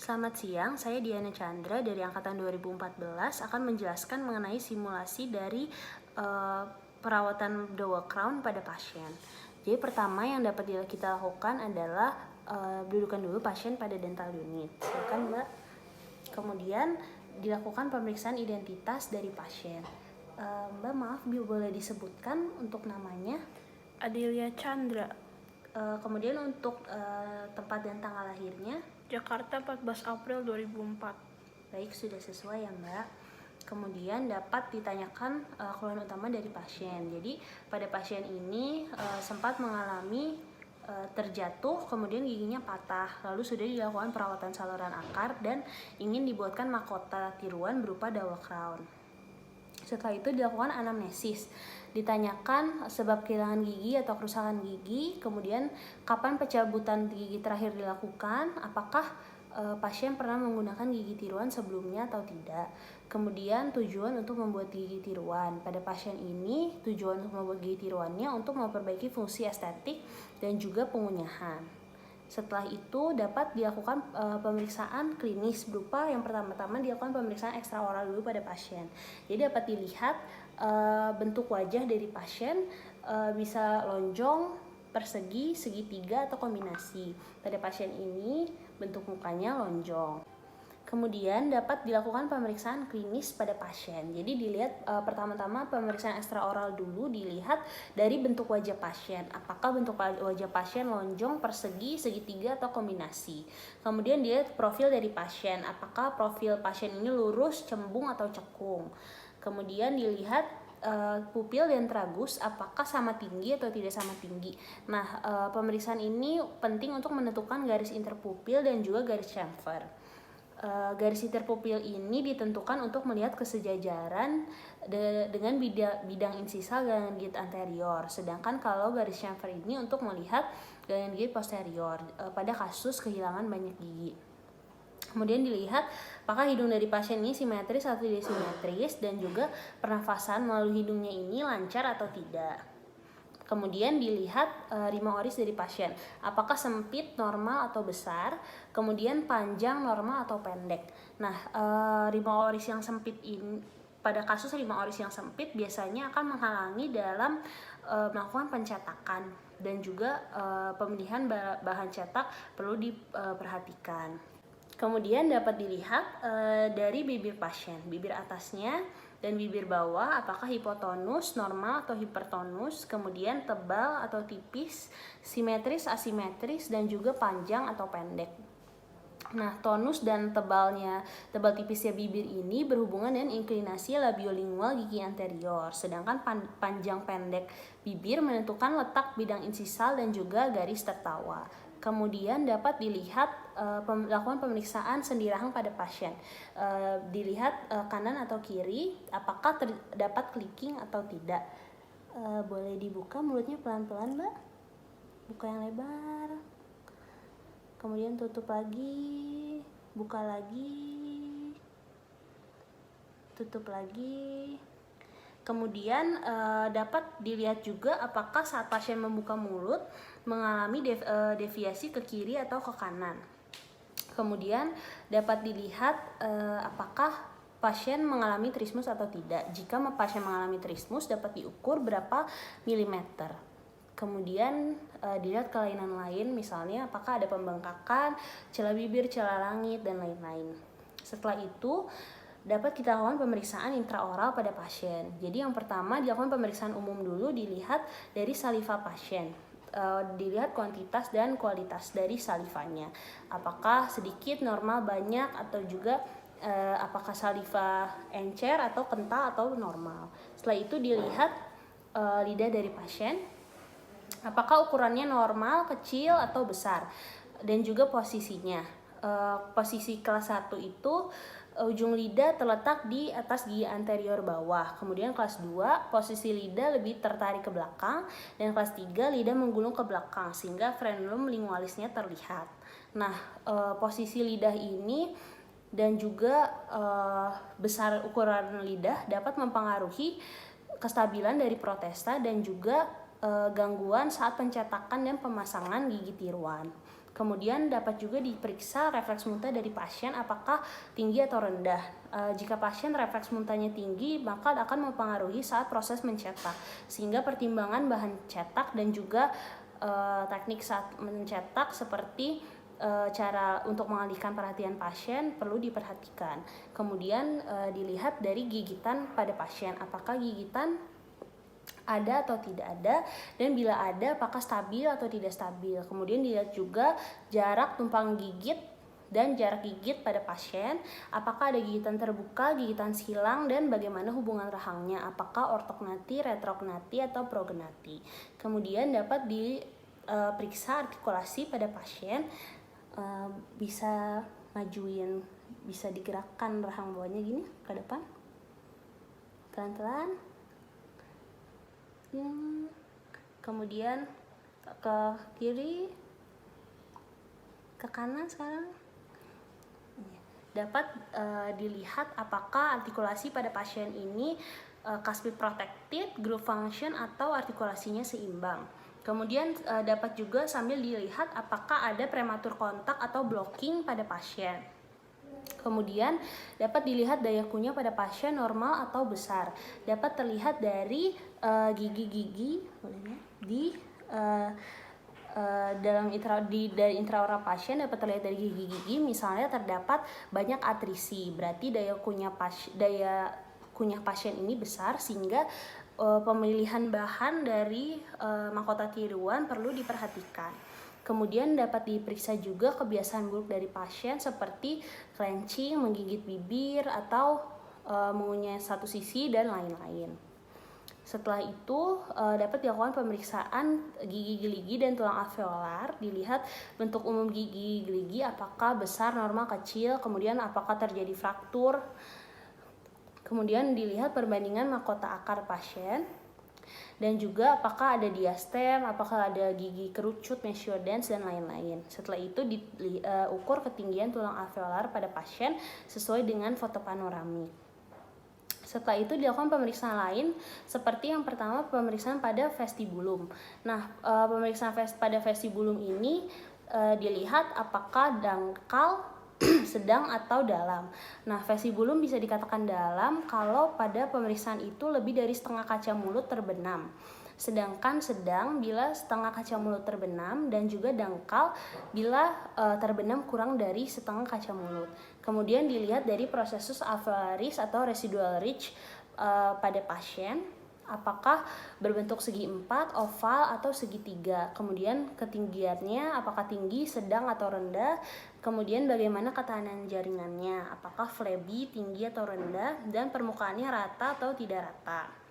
Selamat siang, saya Diana Chandra dari Angkatan 2014 akan menjelaskan mengenai simulasi dari perawatan Double Crown pada pasien. Jadi pertama yang dapat kita lakukan adalah dudukan dulu pasien pada dental unit. Silakan Mbak. Kemudian dilakukan pemeriksaan identitas dari pasien. Mbak maaf, boleh disebutkan untuk namanya? Adelia Chandra, Kemudian untuk tempat dan tanggal lahirnya? Jakarta 14 April 2004. Baik, sudah sesuai ya Mbak. Kemudian dapat ditanyakan keluhan utama dari pasien. Jadi pada pasien ini sempat mengalami terjatuh, kemudian giginya patah, lalu sudah dilakukan perawatan saluran akar dan ingin dibuatkan mahkota tiruan berupa double crown. Setelah itu dilakukan anamnesis, ditanyakan sebab kehilangan gigi atau kerusakan gigi, kemudian kapan pencabutan gigi terakhir dilakukan, apakah pasien pernah menggunakan gigi tiruan sebelumnya atau tidak. Kemudian tujuan untuk membuat gigi tiruan. Pada pasien ini tujuan untuk membuat gigi tiruannya untuk memperbaiki fungsi estetik dan juga pengunyahan. Setelah itu dapat dilakukan pemeriksaan klinis berupa yang pertama-tama dilakukan pemeriksaan ekstraoral dulu pada pasien. Jadi dapat dilihat bentuk wajah dari pasien bisa lonjong, persegi, segitiga, atau kombinasi. Pada pasien ini bentuk mukanya lonjong. Kemudian dapat dilakukan pemeriksaan klinis pada pasien. Jadi dilihat pertama-tama pemeriksaan ekstraoral dulu, dilihat dari bentuk wajah pasien. Apakah bentuk wajah pasien lonjong, persegi, segitiga, atau kombinasi. Kemudian dilihat profil dari pasien. Apakah profil pasien ini lurus, cembung, atau cekung. Kemudian dilihat pupil dan tragus apakah sama tinggi atau tidak sama tinggi. Nah, pemeriksaan ini penting untuk menentukan garis interpupil dan juga garis chamfer. Garis interpupil ini ditentukan untuk melihat kesejajaran dengan bidang insisal galengan gigit anterior. Sedangkan kalau garis chamfer ini untuk melihat galengan gigit posterior pada kasus kehilangan banyak gigi. Kemudian dilihat apakah hidung dari pasien ini simetris atau tidak simetris, dan juga pernafasan melalui hidungnya ini lancar atau tidak. Kemudian dilihat rima oris dari pasien, apakah sempit, normal, atau besar. Kemudian panjang, normal, atau pendek. Nah, rima oris yang sempit ini, pada kasus rima oris yang sempit biasanya akan menghalangi dalam melakukan pencetakan, dan juga pemilihan bahan cetak perlu diperhatikan. Kemudian dapat dilihat dari bibir pasien, bibir atasnya dan bibir bawah apakah hipotonus, normal, atau hipertonus, kemudian tebal atau tipis, simetris, asimetris, dan juga panjang atau pendek. Nah, tonus dan tebal tipisnya bibir ini berhubungan dengan inklinasi labiolingual gigi anterior, sedangkan panjang pendek bibir menentukan letak bidang insisal dan juga garis tertawa. Kemudian dapat dilihat lakukan pemeriksaan sendi rahang pada pasien. Dilihat kanan atau kiri, apakah terdapat clicking atau tidak. Boleh dibuka mulutnya pelan-pelan, Mbak. Buka yang lebar. Kemudian tutup lagi, buka lagi, tutup lagi. Kemudian dapat dilihat juga apakah saat pasien membuka mulut mengalami deviasi ke kiri atau ke kanan. Kemudian dapat dilihat apakah pasien mengalami trismus atau tidak. Jika pasien mengalami trismus dapat diukur berapa milimeter. Kemudian dilihat kelainan lain, misalnya apakah ada pembengkakan, celah bibir, celah langit, dan lain-lain. Setelah itu dapat kita lakukan pemeriksaan intraoral pada pasien. Jadi yang pertama dilakukan pemeriksaan umum dulu, dilihat dari saliva pasien. Dilihat kuantitas dan kualitas dari salivanya. Apakah sedikit, normal, banyak, atau juga apakah saliva encer atau kental atau normal. Setelah itu dilihat lidah dari pasien. Apakah ukurannya normal, kecil, atau besar, dan juga posisinya. Posisi kelas 1 itu ujung lidah terletak di atas gigi anterior bawah. Kemudian kelas 2 posisi lidah lebih tertarik ke belakang, dan kelas 3 lidah menggulung ke belakang sehingga frenulum lingualisnya terlihat. Nah, posisi lidah ini dan juga besar ukuran lidah dapat mempengaruhi kestabilan dari protesa dan juga gangguan saat pencetakan dan pemasangan gigi tiruan. Kemudian dapat juga diperiksa refleks muntah dari pasien apakah tinggi atau rendah. Jika pasien refleks muntahnya tinggi, maka akan mempengaruhi saat proses mencetak, sehingga pertimbangan bahan cetak dan juga teknik saat mencetak seperti cara untuk mengalihkan perhatian pasien perlu diperhatikan. Kemudian dilihat dari gigitan pada pasien, apakah gigitan ada atau tidak ada, dan bila ada apakah stabil atau tidak stabil. Kemudian dilihat juga jarak tumpang gigit dan jarak gigit pada pasien, apakah ada gigitan terbuka, gigitan silang, dan bagaimana hubungan rahangnya, apakah ortognati, retrognati, atau prognati. Kemudian dapat diperiksa artikulasi pada pasien, bisa majuin, bisa digerakkan rahang bawahnya gini ke depan, pelan-pelan. Kemudian ke kiri, ke kanan sekarang. Dapat dilihat apakah artikulasi pada pasien ini cuspid protected, groove function, atau artikulasinya seimbang. Kemudian dapat juga sambil dilihat apakah ada prematur kontak atau blocking pada pasien. Kemudian dapat dilihat daya kunyah pada pasien normal atau besar. Dapat terlihat dari gigi-gigi di dari intraoral pasien, dapat terlihat dari gigi-gigi misalnya terdapat banyak atrisi, berarti daya kunyah pasien ini besar, sehingga pemilihan bahan dari mahkota tiruan perlu diperhatikan. Kemudian dapat diperiksa juga kebiasaan buruk dari pasien seperti clenching, menggigit bibir, atau mengunyah satu sisi, dan lain-lain. Setelah itu dapat dilakukan pemeriksaan gigi geligi dan tulang alveolar, dilihat bentuk umum gigi geligi apakah besar, normal, kecil, kemudian apakah terjadi fraktur, kemudian dilihat perbandingan mahkota akar pasien, dan juga apakah ada diastem, apakah ada gigi kerucut, mesiodens, dan lain-lain. Setelah itu diukur ketinggian tulang alveolar pada pasien sesuai dengan foto panoramik. Setelah itu dilakukan pemeriksaan lain, seperti yang pertama pemeriksaan pada vestibulum. Nah, pemeriksaan pada vestibulum ini dilihat apakah dangkal, sedang, atau dalam. Nah, vestibulum bisa dikatakan dalam kalau pada pemeriksaan itu lebih dari setengah kaca mulut terbenam. Sedangkan sedang bila setengah kaca mulut terbenam, dan juga dangkal bila terbenam kurang dari setengah kaca mulut. Kemudian dilihat dari prosesus alveolaris atau residual ridge pada pasien, apakah berbentuk segi 4, oval, atau segitiga. Kemudian ketinggiannya apakah tinggi, sedang, atau rendah. Kemudian bagaimana ketahanan jaringannya, apakah flabby, tinggi atau rendah, dan permukaannya rata atau tidak rata.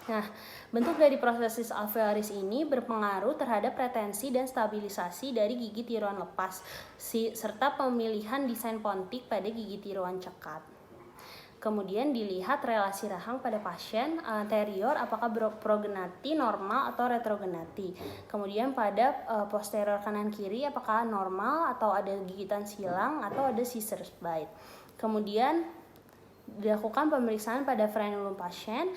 Nah, bentuk dari prosesus alveolaris ini berpengaruh terhadap retensi dan stabilisasi dari gigi tiruan lepas, serta pemilihan desain pontik pada gigi tiruan cekat. Kemudian dilihat relasi rahang pada pasien anterior apakah prognati, normal, atau retrognati. Kemudian pada posterior kanan kiri apakah normal atau ada gigitan silang atau ada scissors bite. Kemudian dilakukan pemeriksaan pada frenulum pasien,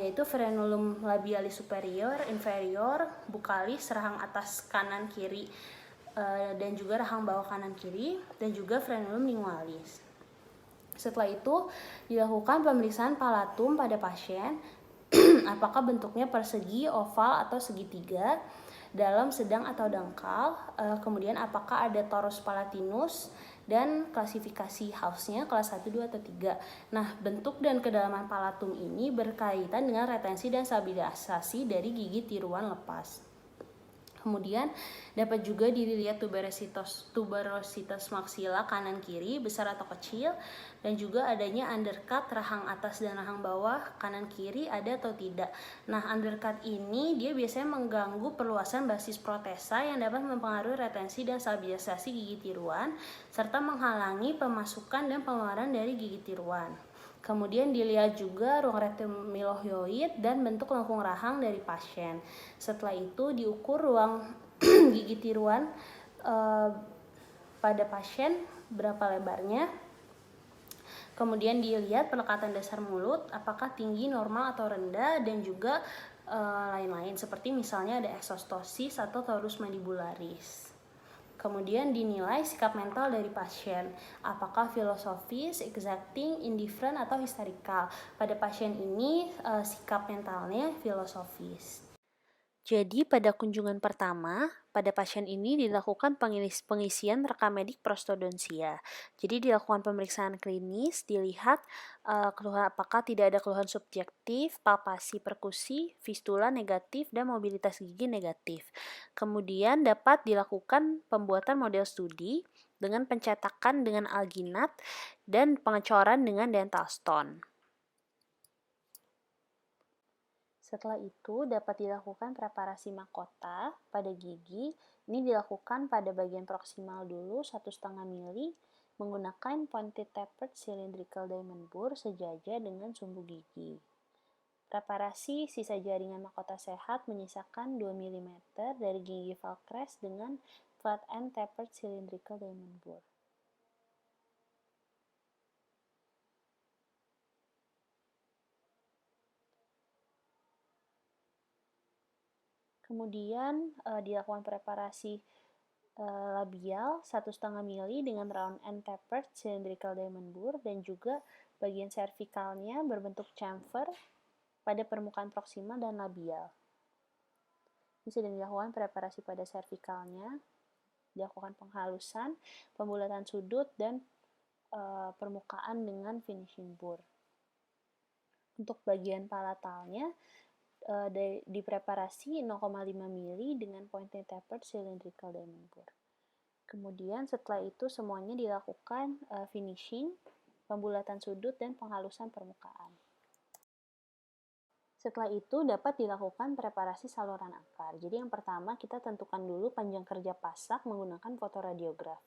yaitu frenulum labialis superior, inferior, bukalis, rahang atas kanan kiri, dan juga rahang bawah kanan kiri, dan juga frenulum lingualis. Setelah itu dilakukan pemeriksaan palatum pada pasien, apakah bentuknya persegi, oval, atau segitiga, dalam, sedang, atau dangkal. Kemudian apakah ada torus palatinus, dan klasifikasi House-nya kelas 1, 2, atau 3. Nah, bentuk dan kedalaman palatum ini berkaitan dengan retensi dan stabilisasi dari gigi tiruan lepas. Kemudian dapat juga dilihat tuberositas maksila kanan kiri besar atau kecil, dan juga adanya undercut rahang atas dan rahang bawah kanan kiri ada atau tidak. Nah, undercut ini dia biasanya mengganggu perluasan basis protesa yang dapat mempengaruhi retensi dan stabilisasi gigi tiruan serta menghalangi pemasukan dan pengeluaran dari gigi tiruan. Kemudian dilihat juga ruang retinohyoid dan bentuk lengkung rahang dari pasien. Setelah itu diukur ruang gigi tiruan pada pasien berapa lebarnya. Kemudian dilihat pelekatan dasar mulut apakah tinggi, normal, atau rendah, dan juga lain-lain seperti misalnya ada eksostosis atau torus mandibularis. Kemudian dinilai sikap mental dari pasien, apakah filosofis, exacting, indifferent, atau historical. Pada pasien ini sikap mentalnya filosofis. Jadi pada kunjungan pertama, pada pasien ini dilakukan pengisian rekam medik prostodontia. Jadi dilakukan pemeriksaan klinis, dilihat keluhan apakah tidak ada keluhan subjektif, palpasi perkusi, fistula negatif, dan mobilitas gigi negatif. Kemudian dapat dilakukan pembuatan model studi dengan pencetakan dengan alginat dan pengecoran dengan dental stone. Setelah itu dapat dilakukan preparasi mahkota pada gigi. Ini dilakukan pada bagian proksimal dulu 1,5 mili menggunakan pointed tapered cylindrical diamond bore sejajar dengan sumbu gigi. Preparasi sisa jaringan mahkota sehat menyisakan 2 mm dari gigi Valcrest dengan flat end tapered cylindrical diamond bore. Kemudian dilakukan preparasi labial 1,5 mili dengan round end tapered cylindrical diamond bore dan juga bagian cervicalnya berbentuk chamfer pada permukaan proksimal dan labial. Ini sudah dilakukan preparasi pada cervicalnya, dilakukan penghalusan, pembulatan sudut, dan permukaan dengan finishing bore. Untuk bagian palatalnya, dipreparasi 0,5 mili dengan pointed tapered cylindrical diamond bore. Kemudian setelah itu semuanya dilakukan finishing, pembulatan sudut, dan penghalusan permukaan. Setelah itu dapat dilakukan preparasi saluran akar. Jadi yang pertama kita tentukan dulu panjang kerja pasak menggunakan fotoradiograf.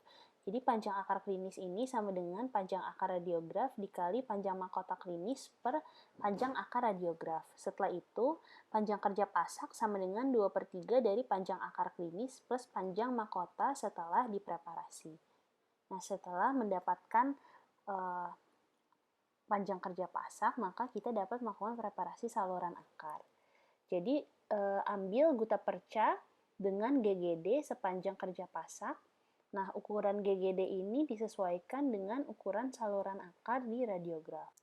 Jadi panjang akar klinis ini sama dengan panjang akar radiograf dikali panjang mahkota klinis per panjang akar radiograf. Setelah itu panjang kerja pasak sama dengan 2/3 dari panjang akar klinis plus panjang mahkota setelah dipreparasi. Nah setelah mendapatkan panjang kerja pasak, maka kita dapat melakukan preparasi saluran akar. Jadi, ambil guta perca dengan GGD sepanjang kerja pasak. Nah, ukuran GGD ini disesuaikan dengan ukuran saluran akar di radiograf.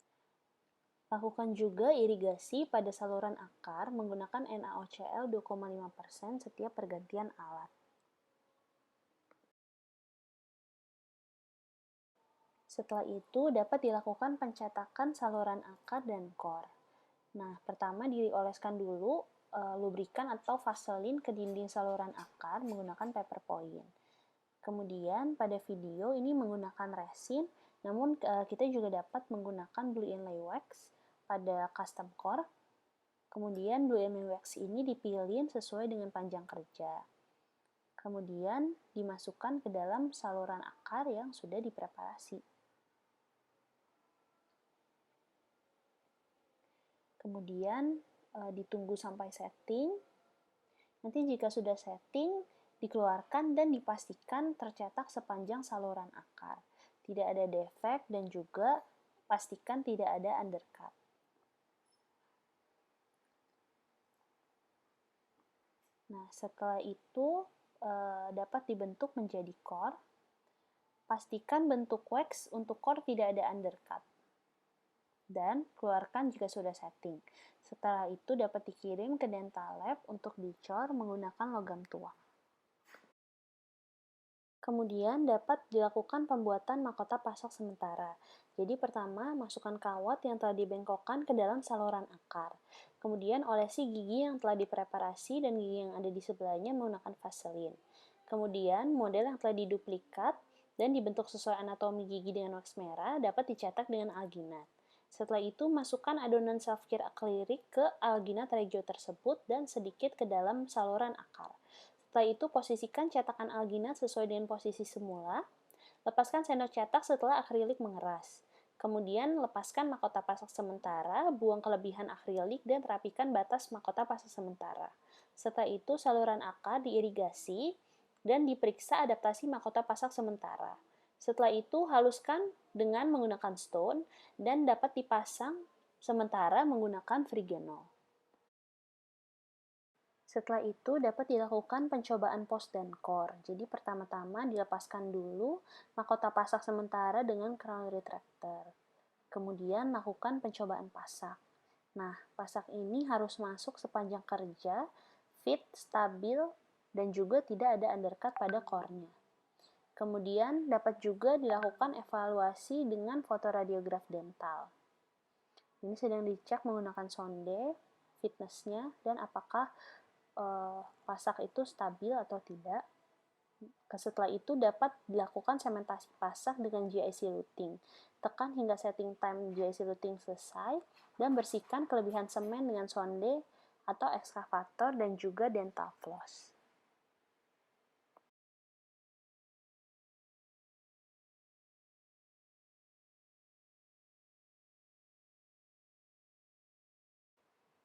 Lakukan juga irigasi pada saluran akar menggunakan NaOCl 2,5% setiap pergantian alat. Setelah itu dapat dilakukan pencetakan saluran akar dan core. Nah, pertama dioleskan dulu lubrikan atau vaselin ke dinding saluran akar menggunakan paper point. Kemudian pada video ini menggunakan resin, namun kita juga dapat menggunakan blue inlay wax pada custom core. Kemudian blue inlay wax ini dipilin sesuai dengan panjang kerja. Kemudian dimasukkan ke dalam saluran akar yang sudah dipreparasi. Kemudian ditunggu sampai setting. Nanti jika sudah setting, dikeluarkan dan dipastikan tercetak sepanjang saluran akar. Tidak ada defek dan juga pastikan tidak ada undercut. Nah, setelah itu dapat dibentuk menjadi core. Pastikan bentuk wax untuk core tidak ada undercut. Dan keluarkan jika sudah setting. Setelah itu dapat dikirim ke dental lab untuk dicor menggunakan logam tuang. Kemudian dapat dilakukan pembuatan mahkota pasak sementara. Jadi pertama, masukkan kawat yang telah dibengkokkan ke dalam saluran akar. Kemudian olesi gigi yang telah dipreparasi dan gigi yang ada di sebelahnya menggunakan vaselin. Kemudian model yang telah diduplikat dan dibentuk sesuai anatomi gigi dengan wax merah dapat dicetak dengan alginat. Setelah itu, masukkan adonan self-care akrilik ke alginat regio tersebut dan sedikit ke dalam saluran akar. Setelah itu, posisikan cetakan alginat sesuai dengan posisi semula. Lepaskan sendok cetak setelah akrilik mengeras. Kemudian, lepaskan mahkota pasak sementara, buang kelebihan akrilik, dan rapikan batas mahkota pasak sementara. Setelah itu, saluran akar diirigasi dan diperiksa adaptasi mahkota pasak sementara. Setelah itu, haluskan dengan menggunakan stone dan dapat dipasang sementara menggunakan Frigenol. Setelah itu dapat dilakukan pencobaan post dan core. Jadi pertama-tama dilepaskan dulu mahkota pasak sementara dengan crown retractor. Kemudian lakukan pencobaan pasak. Nah, pasak ini harus masuk sepanjang kerja, fit, stabil, dan juga tidak ada undercut pada core-nya. Kemudian dapat juga dilakukan evaluasi dengan fotoradiograf dental. Ini sedang dicek menggunakan sonde, fitnessnya, dan apakah pasak itu stabil atau tidak. Setelah itu dapat dilakukan sementasi pasak dengan GIC luting. Tekan hingga setting time GIC luting selesai dan bersihkan kelebihan semen dengan sonde atau ekskavator dan juga dental floss.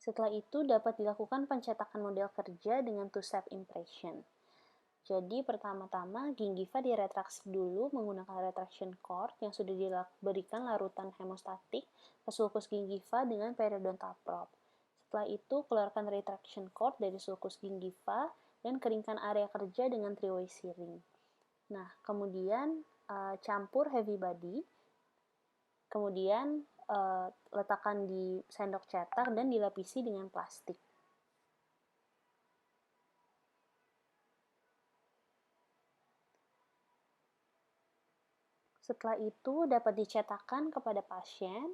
Setelah itu dapat dilakukan pencetakan model kerja dengan two-step impression. Jadi pertama-tama gingiva diretraksi dulu menggunakan retraction cord yang sudah diberikan larutan hemostatik ke sulcus gingiva dengan periodontal probe. Setelah itu keluarkan retraction cord dari sulcus gingiva dan keringkan area kerja dengan three-way searing. Nah, kemudian campur heavy body, kemudian letakkan di sendok cetak dan dilapisi dengan plastik. Setelah itu dapat dicetakkan kepada pasien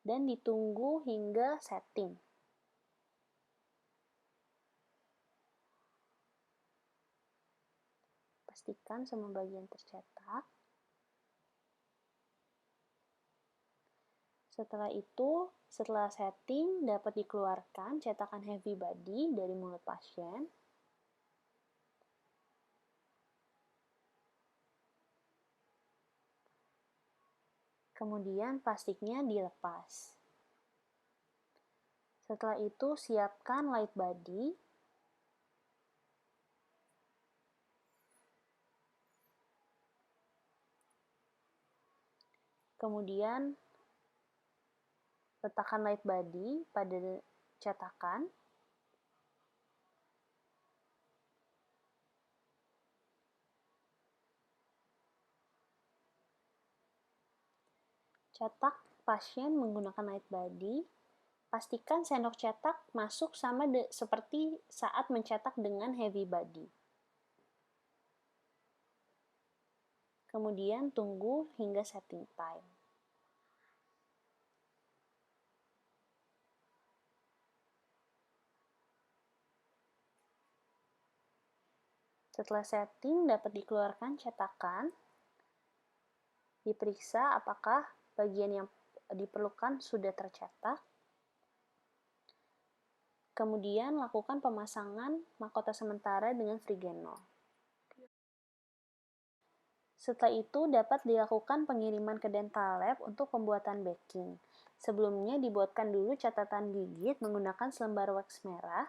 dan ditunggu hingga setting. Pastikan semua bagian tercetak. Setelah itu, setelah setting, dapat dikeluarkan cetakan heavy body dari mulut pasien. Kemudian plastiknya dilepas. Setelah itu, siapkan light body. Kemudian letakkan light body pada cetakan. Cetak pasien menggunakan light body. Pastikan sendok cetak masuk sama seperti saat mencetak dengan heavy body. Kemudian tunggu hingga setting time. Setelah setting, dapat dikeluarkan cetakan. Diperiksa apakah bagian yang diperlukan sudah tercetak. Kemudian lakukan pemasangan mahkota sementara dengan Frigenol. Setelah itu dapat dilakukan pengiriman ke dental lab untuk pembuatan backing. Sebelumnya dibuatkan dulu catatan gigit menggunakan selembar wax merah.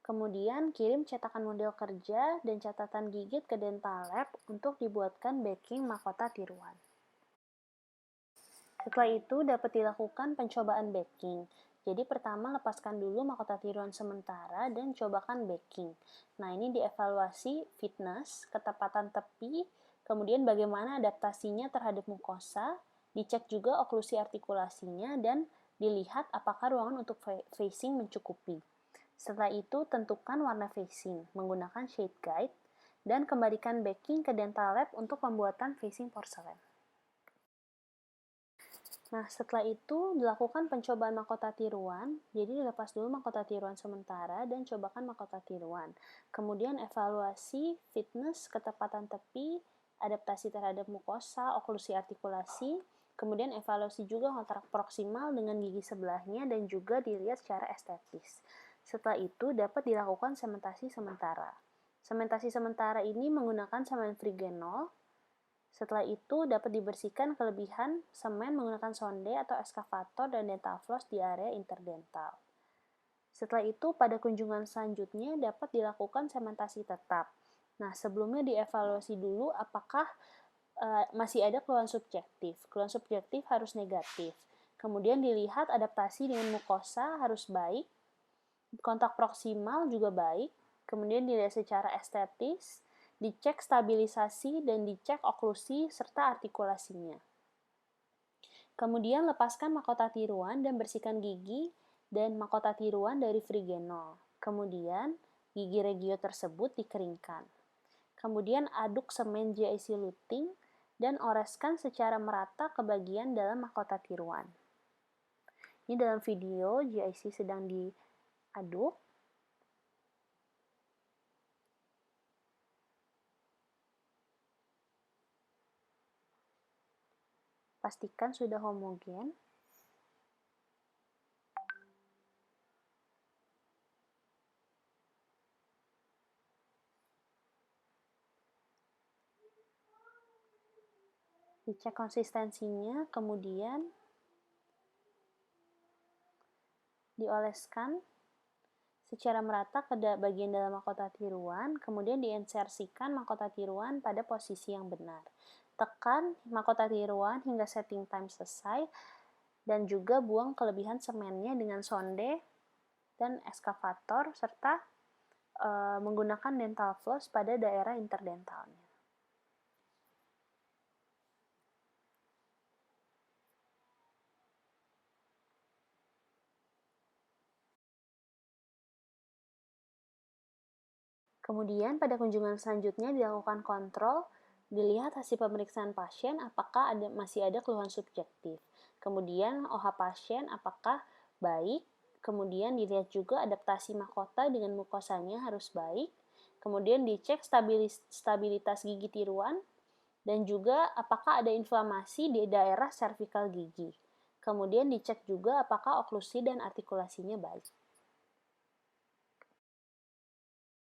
Kemudian kirim cetakan model kerja dan catatan gigit ke dental lab untuk dibuatkan backing mahkota tiruan. Setelah itu dapat dilakukan pencobaan backing. Jadi pertama lepaskan dulu mahkota tiruan sementara dan cobakan backing. Nah, ini dievaluasi fitness, ketepatan tepi, kemudian bagaimana adaptasinya terhadap mukosa, dicek juga oklusi artikulasinya, dan dilihat apakah ruangan untuk facing mencukupi. Setelah itu tentukan warna facing menggunakan shade guide dan kembalikan backing ke dental lab untuk pembuatan facing porselen. Nah, setelah itu dilakukan pencobaan mahkota tiruan. Jadi dilepas dulu mahkota tiruan sementara dan cobakan mahkota tiruan. Kemudian evaluasi fitness, ketepatan tepi, adaptasi terhadap mukosa, oklusi artikulasi, kemudian evaluasi juga kontrak proksimal dengan gigi sebelahnya dan juga dilihat secara estetis. Setelah itu dapat dilakukan sementasi sementara. Sementasi sementara ini menggunakan semen Frigenol. Setelah itu dapat dibersihkan kelebihan semen menggunakan sonde atau ekskavator dan dental floss di area interdental. Setelah itu pada kunjungan selanjutnya dapat dilakukan sementasi tetap. Nah, sebelumnya dievaluasi dulu apakah masih ada keluhan subjektif. Keluhan subjektif harus negatif. Kemudian dilihat adaptasi dengan mukosa harus baik, kontak proksimal juga baik, kemudian dilihat secara estetis, dicek stabilisasi dan dicek oklusi serta artikulasinya. Kemudian lepaskan mahkota tiruan dan bersihkan gigi dan mahkota tiruan dari frigenol. Kemudian gigi regio tersebut dikeringkan. Kemudian aduk semen GIC luting dan oreskan secara merata ke bagian dalam mahkota tiruan. Ini dalam video GIC sedang diaduk. Pastikan sudah homogen. Dicek konsistensinya, kemudian dioleskan secara merata ke bagian dalam mahkota tiruan, kemudian diinsersikan mahkota tiruan pada posisi yang benar. Tekan mahkota tiruan hingga setting time selesai, dan juga buang kelebihan semennya dengan sonde dan eskavator, serta menggunakan dental floss pada daerah interdentalnya. Kemudian pada kunjungan selanjutnya dilakukan kontrol, dilihat hasil pemeriksaan pasien apakah masih ada keluhan subjektif. Kemudian OH pasien apakah baik, kemudian dilihat juga adaptasi mahkota dengan mukosanya harus baik, kemudian dicek stabilitas gigi tiruan, dan juga apakah ada inflamasi di daerah servikal gigi. Kemudian dicek juga apakah oklusi dan artikulasinya baik.